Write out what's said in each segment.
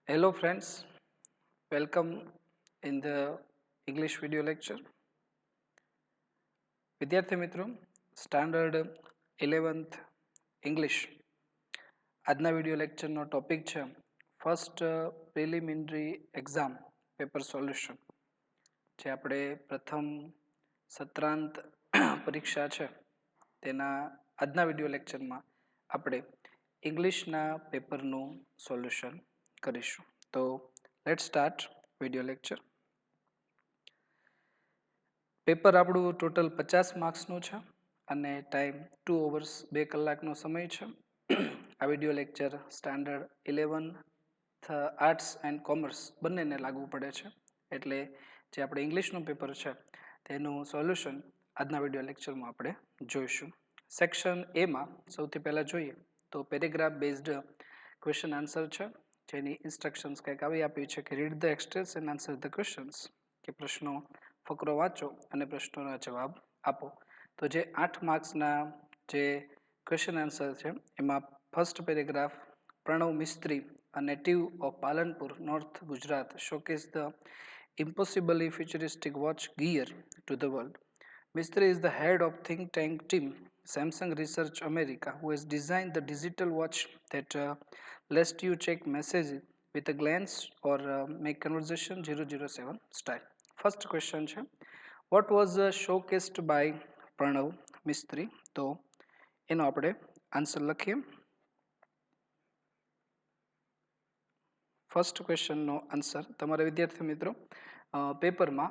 Hello friends, welcome in the English video lecture. વિદ્યાર્થી મિત્રો standard 11th English આજના video લેક્ચરનો topic છે first preliminary exam paper solution જે આપણે પ્રથમ સત્રાંત પરીક્ષા છે તેના આજના વિડીયો લેક્ચરમાં આપણે ઇંગ્લિશના પેપરનું સોલ્યુશન કરીશું. તો let's start video lecture. Paper આપણું ટોટલ 50 માર્ક્સનું છે અને ટાઈમ 2 hours 2 કલાકનો સમય છે. આ video lecture standard 11th arts and commerce બંનેને લાગુ પડે છે, એટલે જે આપણે ઇંગ્લિશનું પેપર છે તેનું સોલ્યુશન આજના વિડીયો લેક્ચરમાં આપણે જોઈશું. સેક્શન એમાં સૌથી પહેલાં જોઈએ તો પેરેગ્રાફ બેઝડ ક્વેશ્ચન આન્સર છે, જેની ઇન્સ્ટ્રક્શન્સ કંઈક આવી આપી છે કે read the extracts and answer the questions, કે પ્રશ્નો ફકરો વાંચો અને પ્રશ્નોના જવાબ આપો. તો જે 8 માર્ક્સના જે ક્વેશ્ચન આન્સર છે એમાં first paragraph Pranav Mistry a native of Palanpur, North Gujarat, showcased the impossibly futuristic watch Gear to the world. Mistry is the head of think tank team Samsung Research America, who has designed the digital watch that lets you check messages with a glance or make conversation 007 style. First question છે, what was showcased by Pranav Mistry? તો એનો આપણે answer લખીએ. First ક્વેશ્ચનનો answer તમારા વિદ્યાર્થી મિત્રો પેપરમાં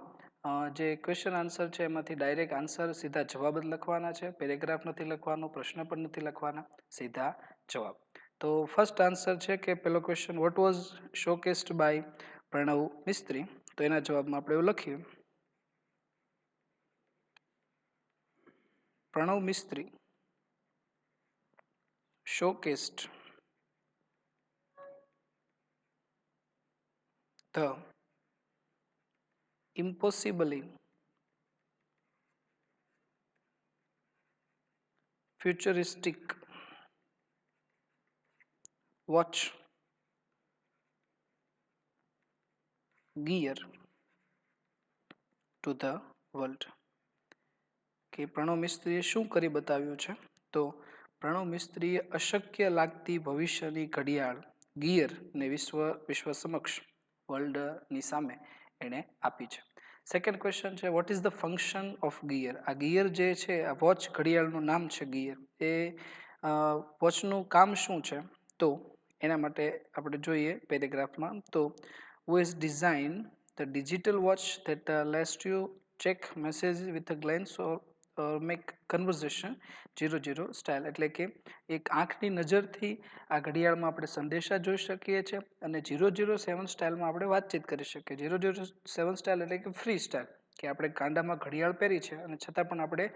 જે ક્વેશ્ચન આન્સર છે એમાંથી ડાયરેક્ટ આન્સર સીધા જવાબ જ લખવાના છે, પેરેગ્રાફ નથી લખવાનો, પ્રશ્ન પણ નથી લખવાના, સીધા જવાબ. તો ફર્સ્ટ આન્સર છે કે પેલો question what was showcased by Pranav Mistry, તો એના જવાબમાં આપણે એવું લખીએ પ્રણવ મિસ્ત્રી showcased the impossibly futuristic watch Gear to the world. કે પ્રણવ મિસ્ત્રીએ શું કરી બતાવ્યું છે? તો પ્રણવ મિસ્ત્રીએ અશક્ય લાગતી ભવિષ્યની ઘડિયાળ ગિયરને વિશ્વ સમક્ષ વર્લ્ડની સામે એણે આપી છે. સેકન્ડ ક્વેશ્ચન છે what is the function of gear? આ ગિયર જે છે, આ વોચ ઘડિયાળનું નામ છે ગિયર, એ વોચનું કામ શું છે? તો એના માટે આપણે જોઈએ પેરેગ્રાફમાં તો who has designed the digital watch that lets you check messages with a glance or make conversion 00 style, એટલે કે એક આંખની નજરથી આ ઘડિયાળમાં આપણે સંદેશા જોઈ શકીએ છીએ અને 007 સ્ટાઇલમાં આપણે વાતચીત કરી શકીએ. 007 સ્ટાઇલ એટલે કે ફ્રી સ્ટાઇલ, કે આપણે કાંડામાં ઘડિયાળ પહેરી છે અને છતાં પણ આપણે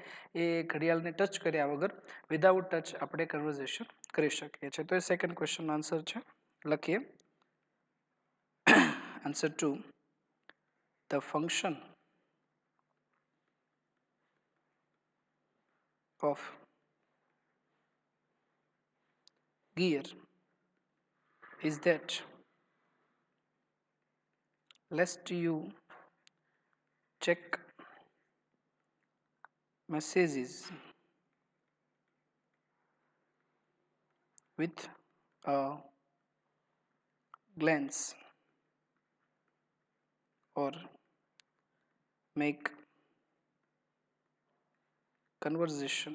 એ ઘડિયાળને ટચ કર્યા વગર વિધાઉટ ટચ આપણે કન્વર્ઝેશન કરી શકીએ છીએ. તો એ સેકન્ડ ક્વેશ્ચનનો આન્સર છે, લખીએ answer 2 the function of gear is that lest you check messages with a glance or make conversation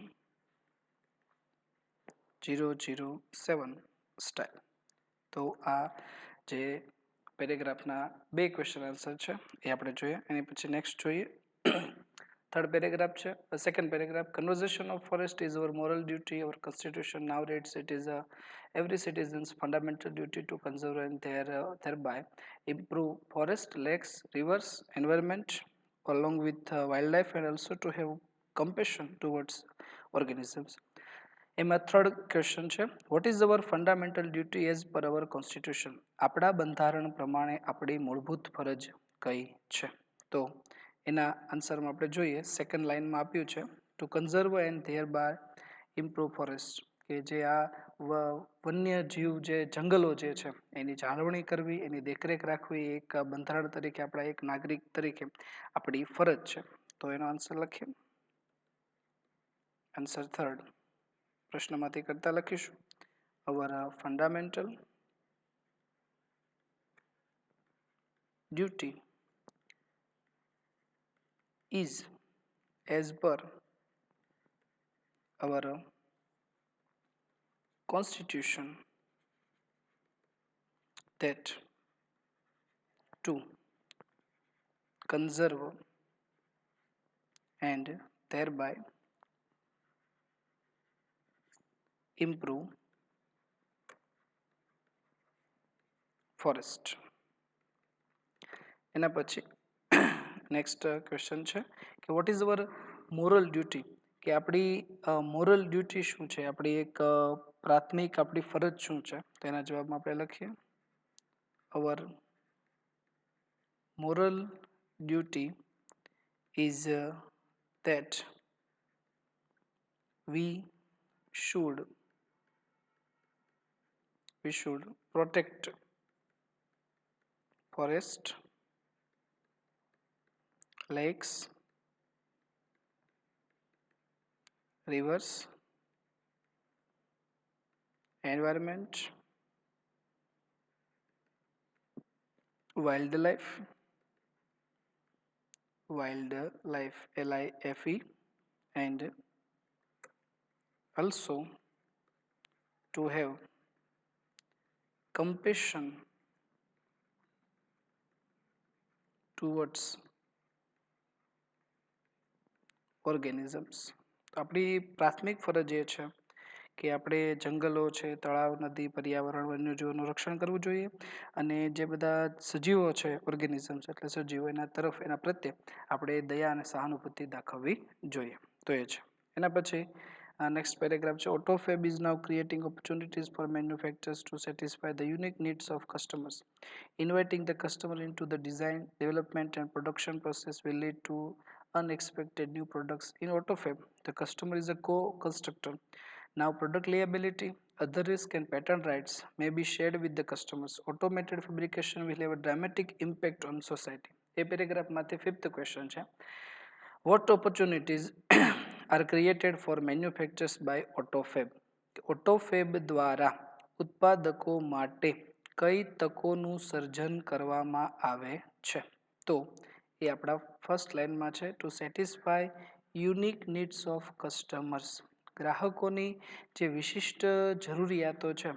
007 style. તો આ જે પેરેગ્રાફના બે ક્વેશ્ચન આન્સર છે એ આપણે જોઈએ. એની પછી નેક્સ્ટ જોઈએ થર્ડ પેરેગ્રાફ છે, second paragraph, conversation of forest is our moral duty, our constitution now rates it is every citizen's fundamental duty to conserve and thereby improve forest, lakes, rivers, environment along with wildlife, and also to have compassion towards organisms. એમાં third question છે what is our fundamental duty as per our constitution? આપણા બંધારણ પ્રમાણે આપણી મૂળભૂત ફરજ કઈ છે? તો એના આન્સરમાં આપણે જોઈએ સેકન્ડ લાઇનમાં આપ્યું છે to conserve and thereby improve forest, કે કે જે આ વન્ય જીવ જે જંગલો જે છે એની જાળવણી કરવી, એની દેખરેખ રાખવી એક બંધારણ તરીકે આપણા એક નાગરિક તરીકે આપણી ફરજ છે. તો એનો આન્સર લખીએ. આન્સર થર્ડ પ્રશ્નમાંથી કરતા લખીશું. અવર fundamental duty is as per our constitution that to conserve and thereby improve forest. એના પછી નેક્સ્ટ ક્વેશ્ચન છે કે what is our moral duty, કે આપણી મોરલ ડ્યુટી શું છે, આપણી એક પ્રાથમિક આપણી ફરજ શું છે. તો એના જવાબમાં આપણે લખીએ અવર moral duty is that we should protect forest, lakes, rivers, environment, wildlife, LIFE, and also to have compassion towards organisms. આપણી પ્રાથમિક ફરજ એ છે કે આપણે જંગલો છે, તળાવ, નદી, પર્યાવરણ, વન્યજીવોનું રક્ષણ કરવું જોઈએ અને જે બધા સજીવો છે ઓર્ગેનિઝમ્સ એટલે સજીવો એના તરફ એના પ્રત્યે આપણે દયા અને સહાનુભૂતિ દાખવવી જોઈએ. તો એ છે. એના પછી નેક્સ્ટ પેરેગ્રાફ છે Autofab is now creating opportunities for manufacturers to satisfy the unique needs of customers. Inviting the customer into the design, development and production process will lead to unexpected new products. In AutoFab, the customer is a co-constructor. Now product liability, other risk and patent rights may be shared with the customers. Automated fabrication will have a dramatic impact on society. A paragraph માંથી fifth question છે. What opportunities are created for manufacturers by AutoFab? AutoFab દ્વારા ઉત્પાદકો માટે કઈ તકોનું સર્જન કરવામાં આવે છે? તો એ આપણા ફર્સ્ટ લાઈનમાં છે to satisfy unique needs of customers. ગ્રાહકોની જે વિશિષ્ટ જરૂરિયાતો છે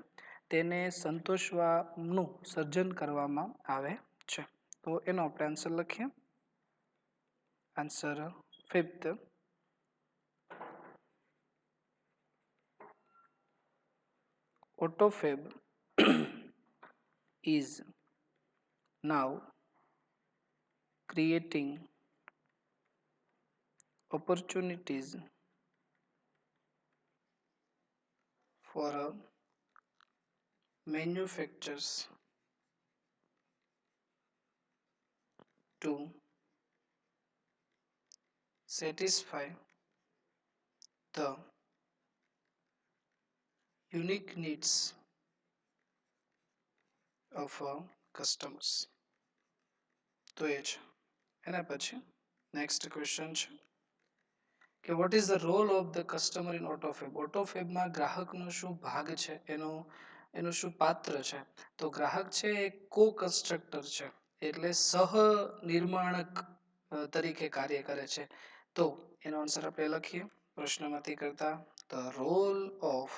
તેને સંતોષવાનું સર્જન કરવામાં આવે છે. તો એનો આપણે આન્સર લખીએ. Answer fifth AutoFab is now creating opportunities for manufacturers to satisfy the unique needs of customers. તો એ છે. એના પછી નેક્સ્ટ ક્વેશ્ચન છે કે what is the role of the customer in Autofab. ઓટોફેબમાં ગ્રાહકનો શું ભાગ છે, એનું શું પાત્ર છે? તો ગ્રાહક છે એ કો કન્સ્ટ્રક્ટર છે એટલે સહ નિર્માણક તરીકે કાર્ય કરે છે. તો એનો આન્સર આપણે લખીએ પ્રશ્નમાંથી કરતા the role of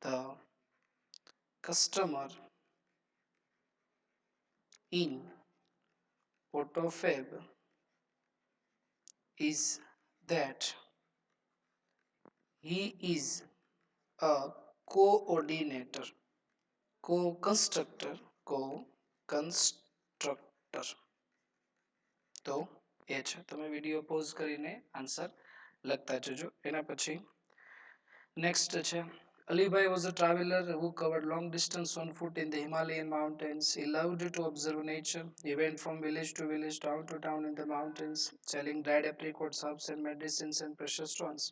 the customer in AutoFab is that he is a coordinator, co-constructor. તો એ છે. તમે વિડીયો પોઝ કરીને આન્સર લખતા જજો. એના પછી નેક્સ્ટ છે Alibhai was a traveler who covered long distance on foot in the Himalayan mountains. He loved to observe nature. He went from village to village, town to town in the mountains, selling dried apricots, herbs and medicines and precious stones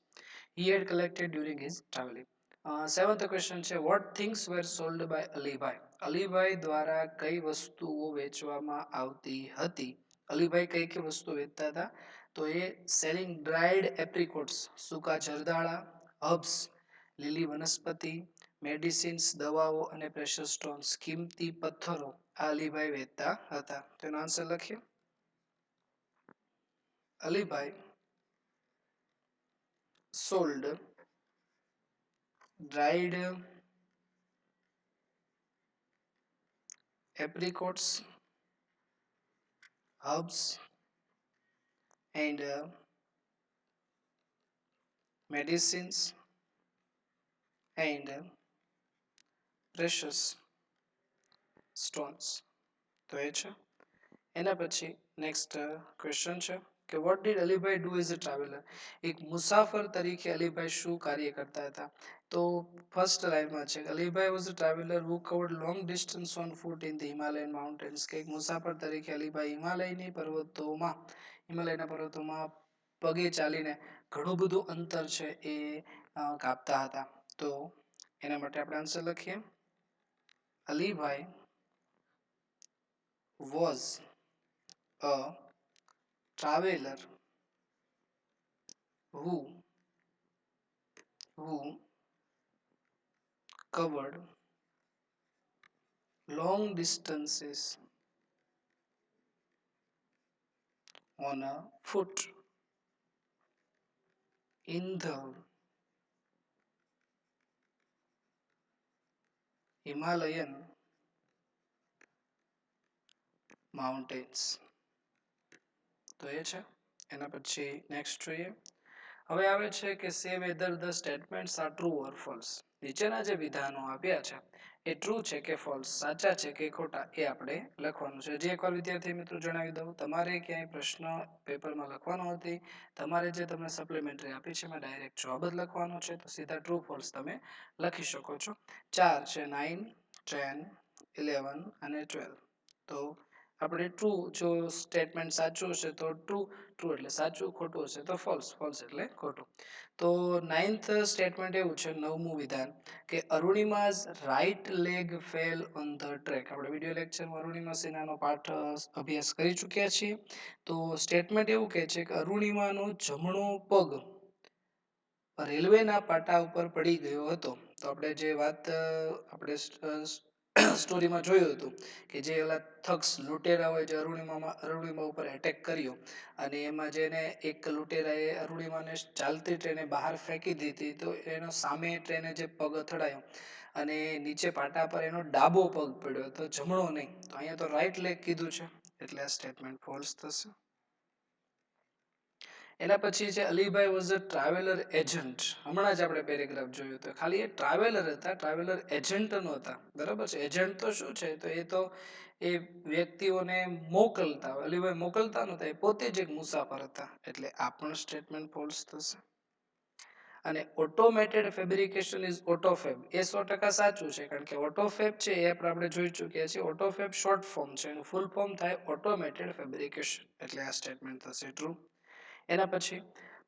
he had collected during his traveling. Seventh question છે what things were sold by Alibhai. Alibhai દ્વારા કઈ વસ્તુઓ વેચવામાં આવતી હતી? અલીભાઈ કઈ કઈ વસ્તુ વેચતા હતા? તો એ સેલિંગ ડ્રાઈડ એપ્રિકોટ્સ, સૂકા જરદાળા, હર્બ્સ, લીલી વનસ્પતિ, મેડિસિન્સ, દવાઓ અને પ્રેશર સ્ટોન્સ, કિંમતી પથ્થરો આ અલીભાઈ વેચતા હતા. તેનો આન્સર લખીએ. Alibhai sold dried apricots, herbs and medicines and precious stones. તો એ છે. એના પછી નેક્સ્ટ ક્વેશ્ચન છે કે what did Alibhai do as a traveller. એક મુસાફર તરીકે અલીભાઈ શું કાર્ય કરતા હતા? તો ફર્સ્ટ લાઈનમાં છે Alibhai was a traveller who covered long distance on foot in the Himalayan mountains. કે એક મુસાફર તરીકે અલીભાઈ હિમાલયના પર્વતોમાં પગે ચાલીને ઘણું બધું અંતર છે એ કાપતા હતા. તો એના માટે આપણે આન્સર લખીએ. Alibhai was a traveler who covered long distances on a foot in the Himalayan mountains. તો એ છે. એના પછી નેક્સ્ટ જોઈએ. હવે આવે છે કે સે whether the statements are true or false. નીચેના જે વિધાનો આપ્યા છે એ ટ્રુ છે કે ફોલ્સ, સાચા છે કે ખોટા એ આપણે લખવાનું છે. જે એકવાર વિદ્યાર્થી મિત્રો જણાવી દઉં, તમારે ક્યાંય પ્રશ્ન પેપરમાં લખવાનો નથી. તમારે જે તમને સપ્લિમેન્ટરી આપી છે એમાં ડાયરેક્ટ જવાબ જ લખવાનો છે. તો સીધા ટ્રુ ફોલ્સ તમે લખી શકો છો. 4 છે 9, 10, 11 અને 12. તો આપણે ટ્રુ, જો સ્ટેટમેન્ટ સાચું હશે તો ટ્રુ, ટ્રુ એટલે સાચું, ખોટું હશે તો ફોલ્સ, ફોલ્સ એટલે ખોટું. તો 9th સ્ટેટમેન્ટ એવું છે, 9મું વિધાન, કે Arunima's right leg fell on the track. આપણે વિડિયો લેક્ચરમાં અરુણિમા સિન્હાનો પાઠ અભ્યાસ કરી ચૂક્યા છીએ. તો સ્ટેટમેન્ટ એવું કહે છે કે અરુણિમાનો જમણો પગ રેલવેના પાટા ઉપર પડી ગયો હતો. તો આપણે જે વાત આપણે સ્ટોરીમાં જોયું હતું કે જે ઓલા થગ્સ લૂંટેરાઓએ જે અરુણિમા ઉપર એટેક કર્યો અને એમાં જેને એક લૂંટેરાએ અરુણિમાને ચાલતી ટ્રેને બહાર ફેંકી દીધી. તો એનો સામે ટ્રેને જે પગ અથડાયો અને નીચે પાટા પર એનો ડાબો પગ પડ્યો, તો જમણો નહીં. તો અહીંયા તો રાઈટ લેગ કીધું છે એટલે આ સ્ટેટમેન્ટ ફોલ્સ થશે. એના પછી છે Alibhai was a traveller agent. હમણાં જ આપણે પેરેગ્રાફ જોયું તો ખાલી એ ટ્રાવેલર હતા, ટ્રાવેલર એજન્ટ નહોતા. બરાબર છે. એજન્ટ તો શું છે, તો એ તો એ વ્યક્તિઓને મોકલતા હોય. અલીભાઈ મોકલતા નહોતા, એ પોતે જ એક મુસાફર હતા. એટલે આ પણ સ્ટેટમેન્ટ ફોલ્સ થશે. અને ઓટોમેટેડ ફેબ્રિકેશન ઇઝ ઓટોફેબ, એ 100% સાચું છે. કારણ કે ઓટોફેબ છે એ આપણે જોઈ ચૂક્યા છીએ. ઓટોફેબ શોર્ટ ફોર્મ છે, એનું ફૂલ ફોર્મ થાય ઓટોમેટેડ ફેબ્રિકેશન. એટલે આ સ્ટેટમેન્ટ થશે ટ્રુ. એના પછી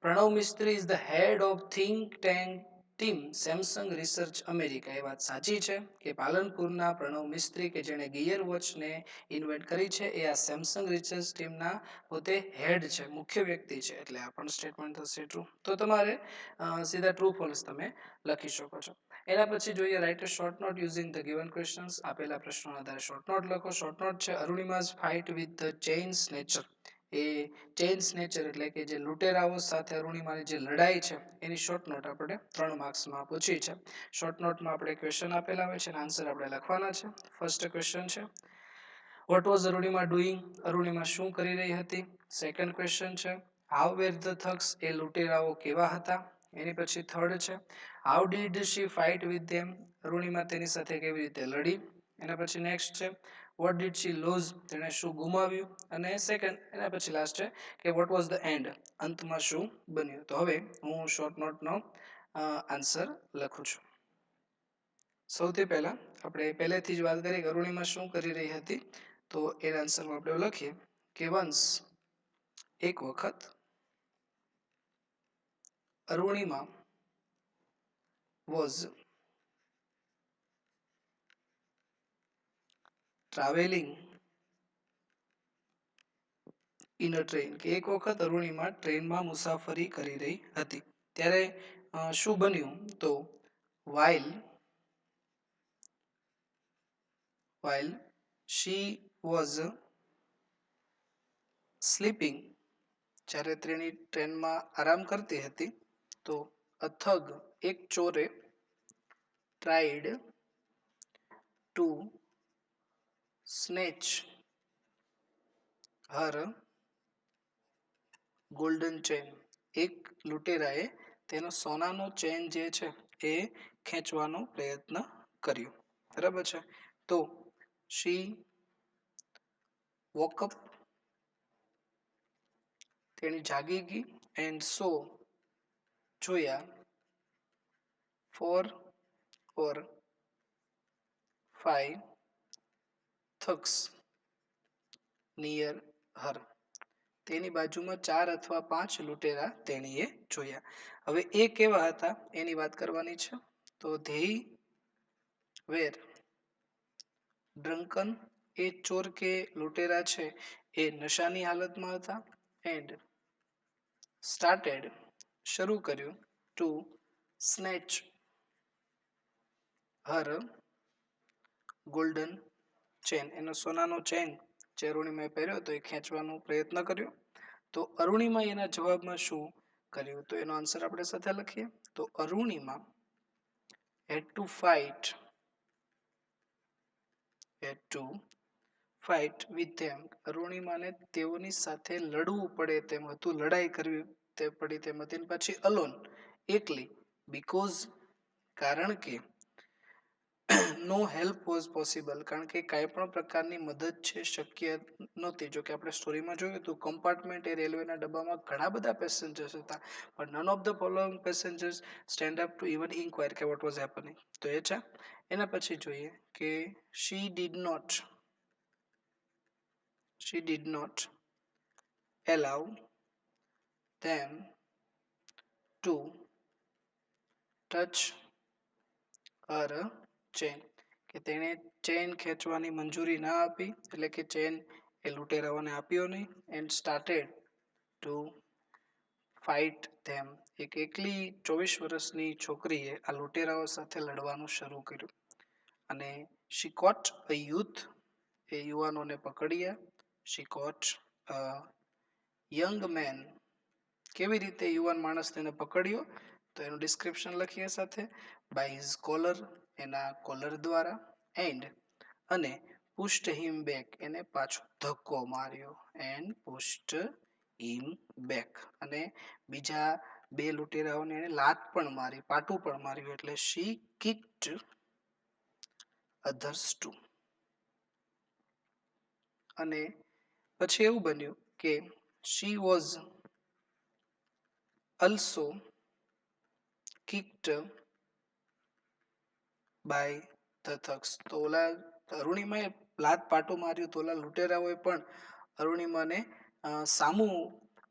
Pranav Mistry is the head of think tank team Samsung research America. એ વાત સાચી છે કે પાલનપુરના પ્રણવ મિસ્ત્રી કે જેણે ગિયર વોચને ઇન્વેન્ટ કરી છે એ આ સેમસંગ રિસર્ચ ટીમના પોતે હેડ છે, મુખ્ય વ્યક્તિ છે. એટલે આ પણ સ્ટેટમેન્ટ થશે ટ્રુ. તો તમારે સીધા ટ્રુ ફોલ્સ તમે લખી શકો છો. એના પછી જોઈએ write a short note using the given questions. આપેલા પ્રશ્નોના આધારે શોર્ટ નોટ લખો. શોર્ટ નોટ છે Arunima's fight with the chain snatcher. એ ચેઇન સ્નેચર એટલે કે જે લૂંટેરાઓ સાથે અરુણિમાની જે લડાઈ છે એની શોર્ટ નોટ આપણે 3 માર્ક્સમાં પૂછી છે. શોર્ટ નોટમાં આપણે ક્વેશ્ચન આપેલા હોય છે અને આન્સર આપણે લખવાના છે. ફર્સ્ટ ક્વેશ્ચન છે what was Arunima doing. Arunima શું કરી રહી હતી. સેકન્ડ ક્વેશ્ચન છે હાઉ વેર ધ થગ્સ. એ લૂંટેરાઓ કેવા હતા. એની પછી થર્ડ છે how did she fight with them. Arunima તેની સાથે કેવી રીતે લડી. એના પછી નેક્સ્ટ છે વોટ ડીડ શી લૂઝ. તેણે શું ગુમાવ્યું. અને સેકન્ડ એના પછી લાસ્ટ છે કે વોટ વોઝ ધ એન્ડ. અંતમાં શું બન્યું. તો હવે હું શોર્ટ નોટનો આન્સર લખું છું. સૌથી પહેલા આપણે પહેલેથી જ વાત કરી કે અરુણિમા શું કરી રહી હતી. તો એના આન્સરમાં આપણે લખીએ કે વન્સ, એક વખત, Arunima was travelling in a train, કે એક વખત અરુણિમા ટ્રેનમાં મુસાફરી કરી રહી હતી ત્યારે શું બન્યું તો while while she was sleeping, જ્યારે તેણી ટ્રેનમાં આરામ કરતી હતી તો a thug, એક ચોરે tried to snatch her golden chain, એક લૂંટેરાએ તેનો સોનાનો ચેન જે છે એ ખેંચવાનો પ્રયત્ન કર્યો. બરાબર છે. તો she woke up, તેણી જાગી ગઈ, and so જોયા, four or five thugs near her, તેની બાજુમાં 4 અથવા 5 લૂંટેરા તેણીએ જોયા. હવે એ કેવા હતા એની વાત કરવાની છે. તો they were drunken, એ ચોર કે લૂંટેરા છે એ નશાની હાલતમાં હતા. and started, શરૂ કર્યું, to snatch her golden chain, એનો સોનાનો ચેન જે અરુણિમાએ પહેર્યો હતો એ ખેંચવાનો પ્રયત્ન કર્યો. તો અરુણિમાએ એના જવાબમાં શું કર્યું તો એનો આન્સર આપણે સાથે લખીએ. તો Arunima had to fight with them, અરુણિમાને તેઓની સાથે લડવું પડે તેમ હતું, લડાઈ કરવી તે પડી તેમ હતી. પછી alone, એકલી, because, કારણ કે નો હેલ્પ વોઝ પોસિબલ, કારણ કે કાંઈ પણ પ્રકારની મદદ છે શક્ય નહોતી. જો કે આપણે સ્ટોરીમાં જોયું હતું કમ્પાર્ટમેન્ટ એ રેલવેના ડબ્બામાં ઘણા બધા પેસેન્જર્સ હતા, but none of the following passengers stand up to even inquire કે વોટ વોઝ હેપનિંગ. તો એ છે. એના પછી જોઈએ કે she did not allow them to touch her chain, કે તેણે ચેન ખેંચવાની મંજૂરી ના આપી, એટલે કે ચેન એ લૂંટેરાઓને આપ્યો નહીં. and started to fight them, એક એકલી 24 વર્ષની છોકરીએ આ લૂંટેરાઓ સાથે લડવાનું શરૂ કર્યું. અને she caught a youth, એ યુવાનોને પકડ્યા. she caught a young man, કેવી રીતે યુવાન માણસ તેને પકડ્યો તો એનું ડિસ્ક્રિપ્શન લખીએ સાથે. by his collar, એના કોલર દ્વારા. and, અને pushed him back, એને પાછો ધક્કો માર્યો. and pushed him back, અને બીજા બે લૂંટેરાઓને એને લાત પણ મારી, પાટું પણ માર્યું, એટલે she kicked others too. અને પછી એવું બન્યું કે she was also kicked by the thugs, તો ઓલા અરુણિમાએ લાત પાટું માર્યું તો ઓલા લૂંટેરાઓએ પણ અરુણિમાને સામું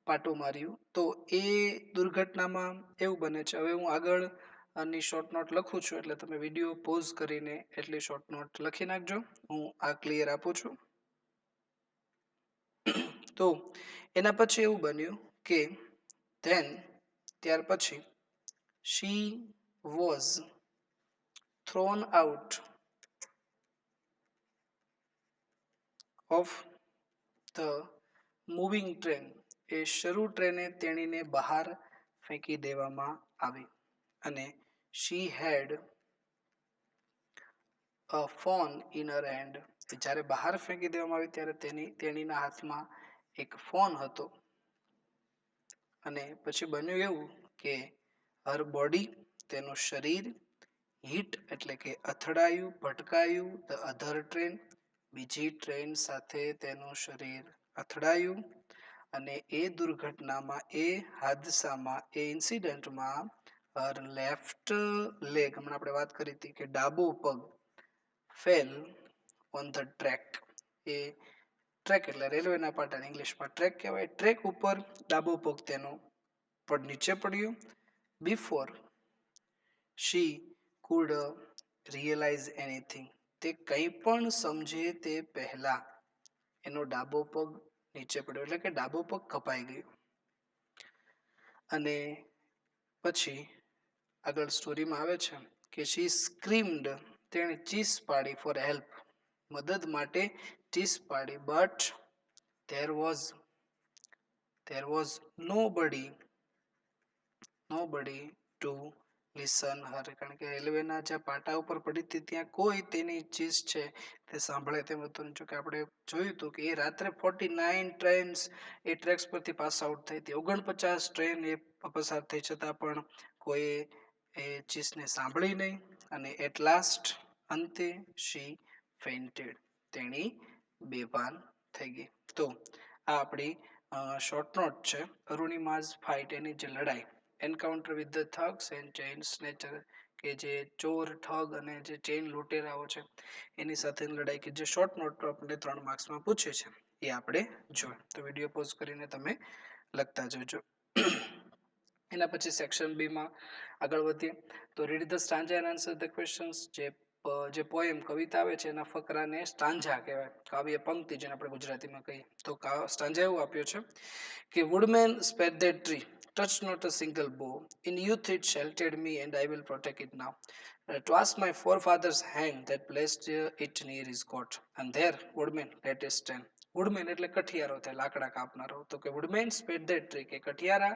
પાટું માર્યું. તો એ દુર્ઘટનામાં એવું બને છે. હવે હું આગળ ની શોર્ટ નોટ લખું છું, એટલે તમે વિડીયો પોઝ કરીને એટલી શોર્ટ નોટ લખી નાખજો. હું આ ક્લિયર આપું છું. તો એના પછી એવું બન્યું કે then, ત્યાર પછી she was thrown out of the moving train, એ શરૂ ટ્રેને તેણીને બહાર ફેંકી દેવામાં આવી. અને she had a phone in her hand, જ્યારે બહાર ફેંકી દેવામાં આવી ત્યારે તેણીના હાથમાં એક ફોન હતો. અને પછી બન્યું એવું કે her body, તેનું શરીર, hit, એટલે કે અથડાયું, ભટકાયું, the other train, બીજી ટ્રેન સાથે તેનું શરીર અથડાયું. અને એ દુર્ઘટનામાં, એ હાદસામાં, એ ઇન્સિડન્ટમાં her left leg, હમણાં આપણે વાત કરી હતી કે ડાબો પગ, fell on the track, A track એટલે રેલવેના પાટા, ઇંગ્લિશમાં ટ્રેક કહેવાય, ટ્રેક ઉપર ડાબો પગ તેનો નીચે પડ્યો. before she could realize anything, તે કંઈ પણ સમજે તે પહેલા એનો ડાબો પગ નીચે પડ્યો, એટલે કે ડાબો પગ કપાઈ ગયો. અને પછી આગળ સ્ટોરીમાં આવે છે કે શી સ્ક્રીમ્ડ, તેણે ચીસ પાડી ફોર હેલ્પ, મદદ માટે ચીસ પાડી, but there was nobody to listen her, કારણ કે રેલવેના જે પાટા ઉપર પડી હતી ત્યાં કોઈ તેની ચીસ છે તે સાંભળે તેમ હતું. જો કે આપણે જોયું હતું કે એ રાત્રે 49 ટ્રેન્સ એ ટ્રેક્સ પરથી પાસ આઉટ થઈ હતી, 49 ટ્રેન એ પસાર થઈ છતાં પણ કોઈ એ ચીસને સાંભળી નહીં. અને એટ લાસ્ટ, અંતે શી ફેન્ટેડ, તેણી બેભાન થઈ ગઈ. તો આ આપણી શોર્ટ નોટ છે. અરુણિમાઝ ફાઇટ, એની જે લડાઈ, encounter with the thugs and chain snatcher, કે જે ચોર, ઠગ અને જે ચેઇન લૂંટેરાઓ છે એની સાથેની લડાઈ, કે જે શોર્ટ નોટ આપણે 3 માર્ક્સમાં પૂછે છે એ આપણે જોઈએ. તો વિડીયો પોઝ કરીને તમે લખતા જજો. એના પછી સેક્શન બી માં આગળ વધીએ તો read the stanza and answer the questions. જે પોએમ, કવિતા આવે છે એના ફકરાને સ્ટાન્જા કહેવાય, કાવ્ય પંક્તિ જેને આપણે ગુજરાતીમાં કહીએ. તો સ્ટાન્જા એવું આપ્યો છે કે woodman spared that tree, touch not a single bough, in youth it sheltered me and I will protect it now. 'Twas my forefather's hand that placed it near his coat, and there woodman let it stand. woodman એટલે કઠિયારો થાય, લાકડા કાપનારો. તો કે woodman spared that tree, કે કઠિયારા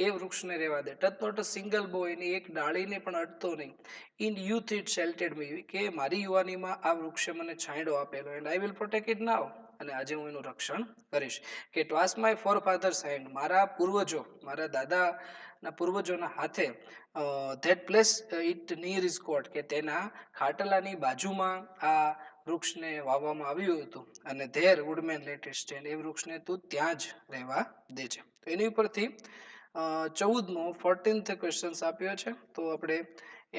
એ વૃક્ષને રહેવા દે. touch not a single bough, એની એક ડાળીને પણ અડતો નહીં. in youth it sheltered me, કે મારી યુવાનીમાં આ વૃક્ષે મને છાંયડો આપેલો, and I will protect it now, અને આજે હું એનું રક્ષણ કરીશ. કે twas my forefather's hand, મારા પૂર્વજો, મારા દાદાના પૂર્વજોના હાથે that place it near his coat, કે તેના ખાટલાની બાજુમાં આ વૃક્ષને વાવવામાં આવ્યું હતું. અને there woodman let it stand, એ વૃક્ષને તું ત્યાં જ રહેવા દેજે. તો એની ઉપરથી 14મો 14th ક્વેશ્ચન આપ્યો છે. તો આપણે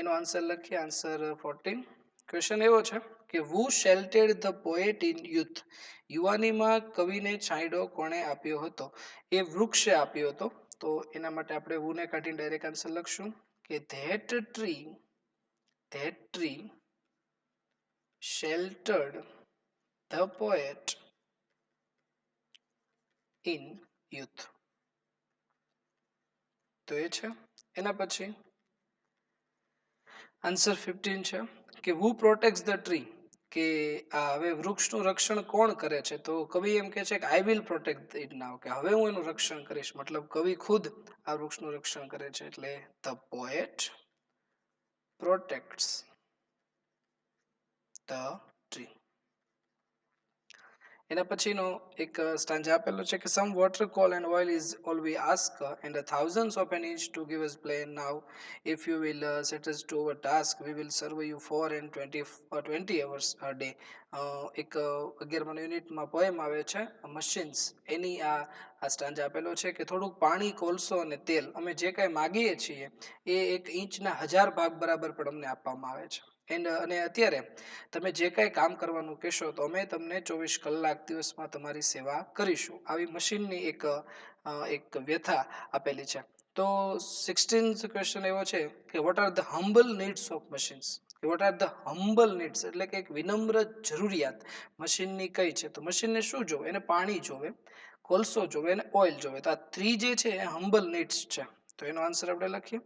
એનો આન્સર લખીએ. આન્સર 14 ક્વેશ્ચન એવો છે કે who sheltered the poet in youth, યુવાનીમાં કવિને છાંયડો કોણે આપ્યો હતો? એ વૃક્ષે આપ્યો હતો. તો એના માટે આપણે who ને કાઢીને ડાયરેક્ટ આન્સર લખશું કે that tree sheltered the poet in youth. તો એ છે. એના પછી આન્સર 15 છે કે who protects the tree, કે આ હવે વૃક્ષનું રક્ષણ કોણ કરે છે? તો કવિ એમ કહે છે કે આઈ વિલ પ્રોટેક્ટ ઇટ નાઉ, કે હવે હું એનું રક્ષણ કરીશ. મતલબ કવિ ખુદ આ વૃક્ષનું રક્ષણ કરે છે, એટલે ધ પોએટ પ્રોટેક્ટ્સ ધ ટ્રી. એના પછીનો એક સ્ટાન્જા આપેલો છે કે some water call and oil is all V ask and thousands of an inch to give us play now, if you will set us to our task we will serve you 4 and 20 hours a day. એક 11મા યુનિટમાં poem આવે છે machines, એની આ stanza આપેલો છે કે થોડુંક પાણી, કોલસો અને તેલ અમે જે કાંઈ માગીએ છીએ એ 1 ઇંચના 1000 ભાગ બરાબર પણ અમને આપવામાં આવે છે. અને અત્યારે તમે જે કાંઈ કામ કરવાનું કહેશો તો અમે તમને 24 કલાક દિવસમાં તમારી સેવા કરીશું. આવી મશીનની એક વ્યથા આપેલી છે. તો 16th ક્વેશ્ચન એવો છે કે what are the humble needs of machines, કે what are the humble needs એટલે કે એક વિનમ્ર જરૂરિયાત મશીનની કઈ છે? તો મશીનને શું જોવે? એને પાણી જોવે, કોલસો જોવે અને ઓઇલ જોવે. તો આ 3 જે છે એ હમ્બલ નીડ્સ છે. તો એનો આન્સર આપણે લખીએ.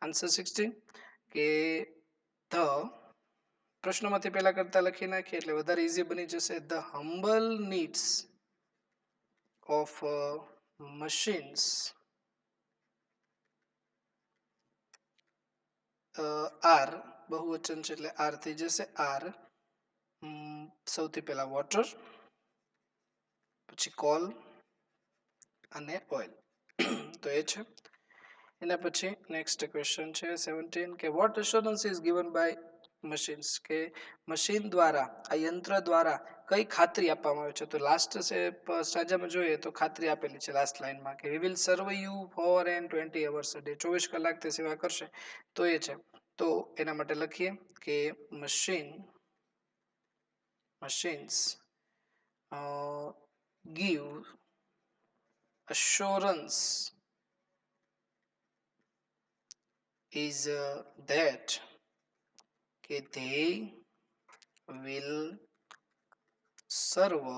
આન્સર 16 કે ધ, પ્રશ્નોમાંથી પહેલા કરતા લખી નાખીએ એટલે વધારે ઈઝી બની જશે. The humble needs of machines are, બહુવચન છે એટલે આર થઈ જશે. આર સૌથી પહેલા વોટર, પછી કોલ અને ઓઇલ. તો એ છે. એના પછી નેક્સ્ટ ક્વેશ્ચન છે 17 કે what assurance is given by machines, કે મશીન દ્વારા, આ યંત્ર દ્વારા કઈ ખાતરી આપવામાં આવે છે? તો લાસ્ટ છે સ્ટાન્જામાં જોઈએ તો ખાતરી આપેલી છે લાસ્ટ લાઈનમાં કે we will serve you 4 and 20 hours a day, 24 કલાક તે સેવા કરશે. તો એ છે. તો એના માટે લખીએ કે machines give assurance is that, કે they will serve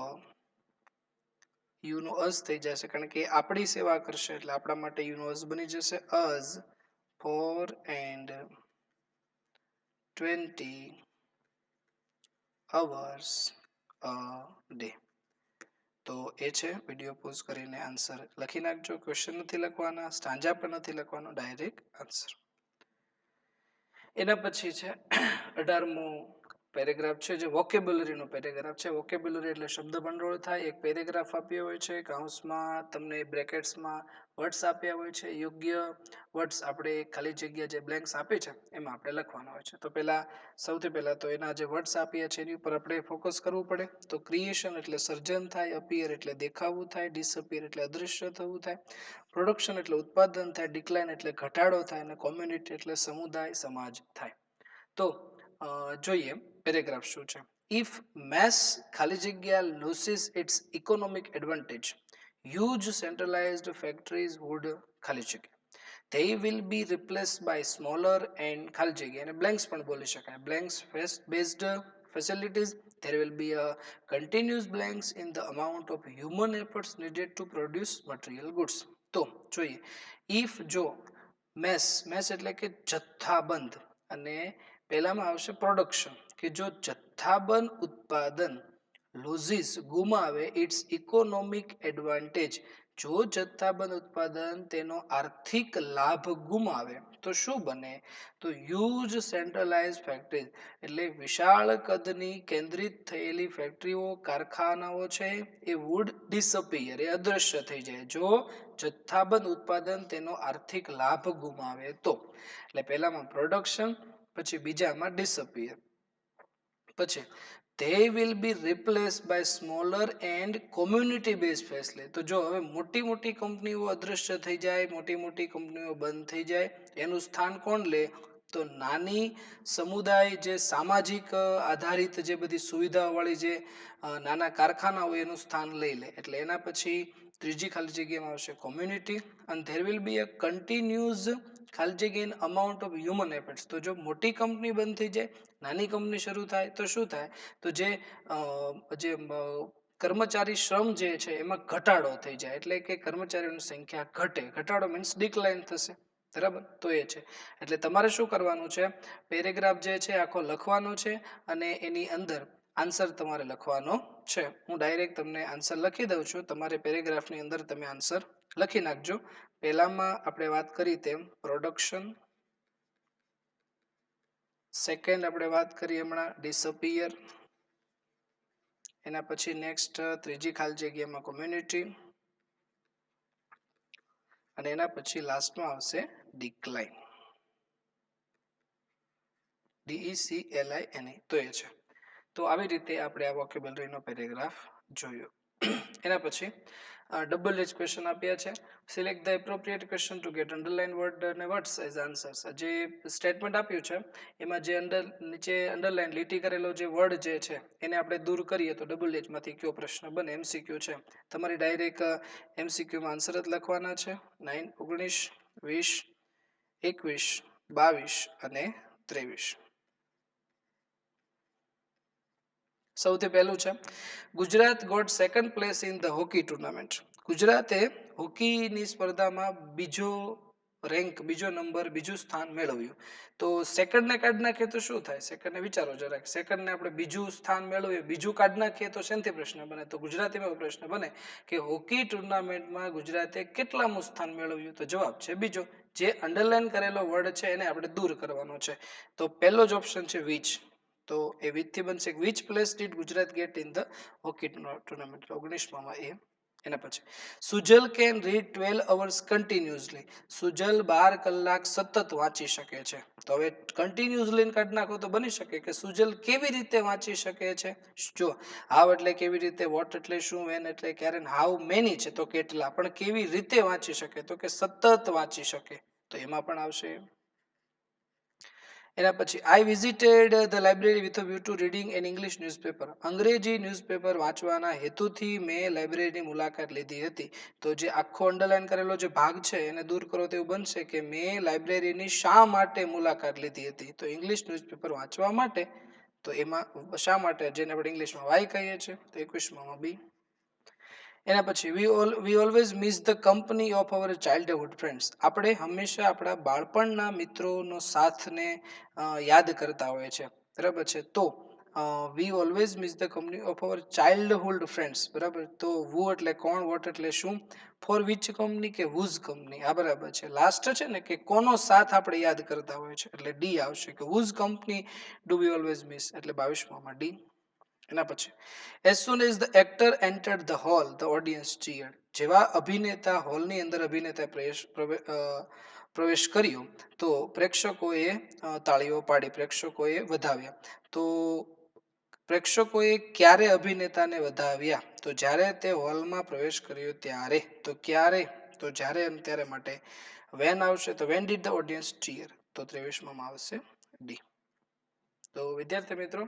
you know us થઈ જશે કારણ કે આપણી સેવા કરશે એટલે આપણા માટે યુ નો અસ બની જશે અસ 4 and 20 hours a day. તો એ છે વિડીયો પોઝ કરીને આન્સર લખી નાખજો ક્વેશ્ચન નથી લખવાના સ્ટાન્જા પણ નથી લખવાનો ડાયરેક્ટ આન્સર એના પછી છે 18મો પેરેગ્રાફ છે જે વોકેબ્યુલરીનો પેરેગ્રાફ છે વોકેબ્યુલરી એટલે શબ્દ ભંડોળ થાય એક પેરેગ્રાફ આપ્યો હોય છે કૌંસમાં તમને બ્રેકેટ્સમાં વર્ડ્સ આપ્યા હોય છે યોગ્ય વર્ડ્સ આપણે ખાલી જગ્યા જે બ્લેન્ક્સ આપી છે એમાં આપણે લખવાના હોય છે તો સૌથી પહેલા તો એના જે વર્ડ્સ આપ્યા છે એની ઉપર આપણે ફોકસ કરવું પડે તો ક્રિએશન એટલે સર્જન થાય અપિયર એટલે દેખાવું થાય ડિસઅપિયર એટલે અદૃશ્ય થવું થાય પ્રોડક્શન એટલે ઉત્પાદન થાય ડિક્લાઇન એટલે ઘટાડો થાય અને કોમ્યુનિટી એટલે સમુદાય સમાજ થાય તો જોઈએ પેરેગ્રાફ શું છે ઇફ મેસ ખાલી જગ્યા loses its economic advantage huge centralized factories would ખાલી જગ્યા they will be replaced by smaller and ખાલી જગ્યા અને blanks પણ બોલી શકાય blanks based facilities there will be a continuous blanks in the amount of human efforts needed to produce material goods તો જોઈએ if જો મેસ એટલે કે જથ્થાબંધ અને પહેલામાં આવશે પ્રોડક્શન કે જો જથ્થાબંધ ઉત્પાદન loses ગુમાવે ઇટ્સ ઇકોનોમિક એડવાન્ટેજ જો જથ્થાબંધ ઉત્પાદન તેનો આર્થિક લાભ ગુમાવે તો શું બને તો હ્યુજ સેન્ટ્રલાઇઝ ફેક્ટરી એટલે વિશાળ કદની કેન્દ્રિત થયેલી ફેક્ટરીઓ કારખાનાઓ છે એ વુડ ડિસઅપિયર એ અદૃશ્ય થઈ જાય જો જથ્થાબંધ ઉત્પાદન તેનો આર્થિક લાભ ગુમાવે તો એટલે પહેલામાં પ્રોડક્શન પછી બીજામાં ડિસઅપિયર પછી they will be replaced by smaller and community based facility તો જો હવે મોટી કંપનીઓ અદૃશ્ય થઈ જાય મોટી કંપનીઓ બંધ થઈ જાય એનું સ્થાન કોણ લે તો નાની સમુદાય જે સામાજિક આધારિત જે બધી સુવિધાવાળી જે નાના કારખાના હોય એનું સ્થાન લઈ લે એટલે એના પછી ત્રીજી ખાલી જગ્યામાં આવશે community and there will be a continuous ખાલી જગ્યા amount of human efforts તો જો મોટી કંપની બંધ થઈ જાય નાની કંપની શરૂ થાય તો શું થાય તો જે કર્મચારી શ્રમ જે છે એમાં ઘટાડો થઈ જાય એટલે કે કર્મચારીઓની સંખ્યા ઘટાડો મીન્સ ડિક્લાઇન થશે બરાબર તો એ છે એટલે તમારે શું કરવાનું છે પેરેગ્રાફ જે છે આખો લખવાનો છે અને એની અંદર આન્સર તમારે લખવાનો છે હું ડાયરેક્ટ તમને આન્સર લખી દઉં છું તમારે પેરેગ્રાફની અંદર તમે આન્સર લખી નાખજો પહેલામાં આપણે વાત કરી તેમ પ્રોડક્શન સેકન્ડ આપણે વાત કરી હમણાં ડિસઅપિયર એના પછી નેક્સ્ટ ત્રીજી ખાલી જગ્યામાં કોમ્યુનિટી અને એના પછી લાસ્ટમાં આવશે ડિક્લાઇન DECLINE તો એ છે તો આવી રીતે આપણે આ વોકેબ્યુલરીનો પેરેગ્રાફ જોયો એના પછી ડબલ એજ ક્વેશ્ચન આપ્યા છે select the appropriate question two gate underline word અને વર્ડ્સ એઝ આન્સર્સ જે સ્ટેટમેન્ટ આપ્યું છે એમાં જે નીચે અંડરલાઇન લીટી કરેલો જે વર્ડ જે છે એને આપણે દૂર કરીએ તો ડબલ એજમાંથી કયો પ્રશ્ન બને MCQ છે તમારી ડાયરેક્ટ MCQમાં આન્સર જ લખવાના છે 9 19 20 21 22 અને 23 સૌથી પહેલું છે Gujarat got second place in the hockey tournament ગુજરાતે હોકીની સ્પર્ધામાં બીજો નંબર બીજું સ્થાન મેળવ્યું તો સેકન્ડને કાઢી નાખીએ તો શું થાય સેકન્ડને વિચારો જરાક સેકન્ડને આપણે બીજું સ્થાન મેળવીએ બીજું કાઢી નાખીએ તો શેનાથી પ્રશ્ન બને તો ગુજરાતીમાં પ્રશ્ન બને કે હોકી ટુર્નામેન્ટમાં ગુજરાતે કેટલામું સ્થાન મેળવ્યું તો જવાબ છે બીજો જે અંડરલાઈન કરેલો વર્ડ છે એને આપણે દૂર કરવાનો છે તો પહેલો જ ઓપ્શન છે વિચ તો એ વિચથી બનશે which place did Gujarat get in the hockey tournament 19માં એ એના પછી Sujal can read 12 hours continuously Sujal 12 કલાક સતત વાંચી શકે છે તો હવે કન્ટિન્યુઅસલી કાઢી નાખો તો બની શકે કે સુજલ કેવી રીતે વાંચી શકે છે જો હાવ એટલે કેવી રીતે વોટ એટલે શું વેન એટલે ક્યારે હાઉ મેની છે તો કેટલા પણ કેવી રીતે વાંચી શકે તો કે સતત વાંચી શકે તો એમાં પણ આવશે એના પછી I visited the library with a view to reading N English newspaper અંગ્રેજી ન્યૂઝપેપર વાંચવાના હેતુથી મેં લાઇબ્રેરીની મુલાકાત લીધી હતી તો જે આખો અંડરલાઈન કરેલો જે ભાગ છે એને દૂર કરો તો એવું બનશે કે મેં લાઇબ્રેરીની શા માટે મુલાકાત લીધી હતી તો ઇંગ્લિશ ન્યૂઝપેપર વાંચવા માટે તો એમાં શા માટે જેને આપણે ઇંગ્લિશમાં વાય કહીએ છીએ તો 21માં બી. એના પછી વી always miss the company of our childhood friends. આપણે હંમેશા આપણા બાળપણના મિત્રોનો સાથને યાદ કરતા હોય છે, બરાબર છે. તો વી always miss the company of our childhood friends, બરાબર. તો વુ એટલે કોણ, વોટ એટલે શું, ફોર વિચ કંપની કે હુઝ કંપની, આ બરાબર છે. લાસ્ટ છે ને કે કોનો સાથ આપણે યાદ કરતા હોય છે એટલે ડી આવશે કે whose company do we always miss, એટલે 22માં ડી. એના પછી as soon as the actor entered the hall the audience cheered. જેવા અભિનેતા હોલની અંદર અભિનેતા પ્રવેશ કર્યો તો પ્રેક્ષકોએ તાળીઓ પાડી, પ્રેક્ષકોએ વધાવ્યા. તો પ્રેક્ષકોએ ક્યારે અભિનેતાને વધાવ્યા તો જ્યારે તે હોલમાં પ્રવેશ કર્યો ત્યારે. તો ક્યારે તો જ્યારે અને ત્યારે માટે વેન આવશે તો when did the audience cheer, તો 23માં આવશે ડી. તો વિદ્યાર્થી મિત્રો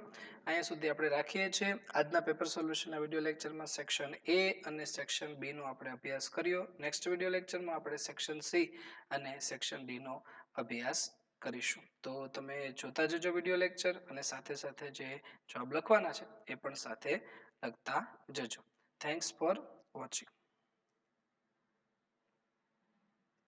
અહીંયા સુધી આપણે રાખીએ છીએ. આજના પેપર સોલ્યુશનના વિડીયો લેક્ચરમાં સેક્શન એ અને સેક્શન બી નો આપણે અભ્યાસ કર્યો. નેક્સ્ટ વિડીયો લેક્ચરમાં આપણે સેક્શન સી અને સેક્શન ડી નો અભ્યાસ કરીશું. તો તમે જોતા જજો વિડીયો લેક્ચર અને સાથે સાથે જે જવાબ લખવાના છે એ પણ સાથે લખતા જજો. Thanks for watching.